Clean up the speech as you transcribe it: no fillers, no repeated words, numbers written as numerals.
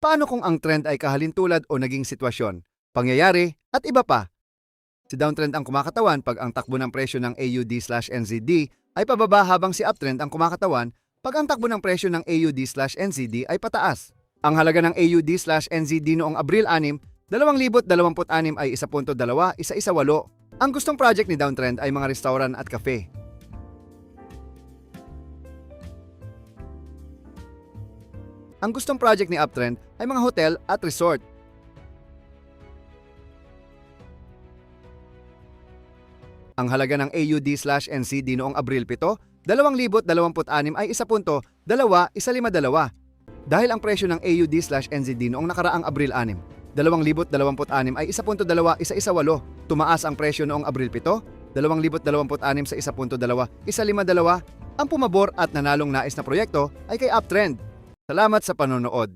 Paano kung ang trend ay kahalintulad o naging sitwasyon, pangyayari, at iba pa? Si downtrend ang kumakatawan pag ang takbo ng presyo ng AUD/NZD ay pababa habang si uptrend ang kumakatawan pag ang takbo ng presyo ng AUD/NZD ay pataas. Ang halaga ng AUD/NZD noong Abril 6, 2026 ay 1.2118. Ang gustong project ni downtrend ay mga restaurant at cafe. Ang gustong project ni uptrend ay mga hotel at resort. Ang halaga ng AUD/NZD noong Abril 7, 2026 ay 1.2152. Dahil ang presyo ng AUD/NZD noong nakaraang Abril 6, 2026 ay 1.2118. Tumaas ang presyo noong Abril 7, 2026 sa 1.2152. Ang pumabor at nanalong nais na proyekto ay kay uptrend. Salamat sa panonood.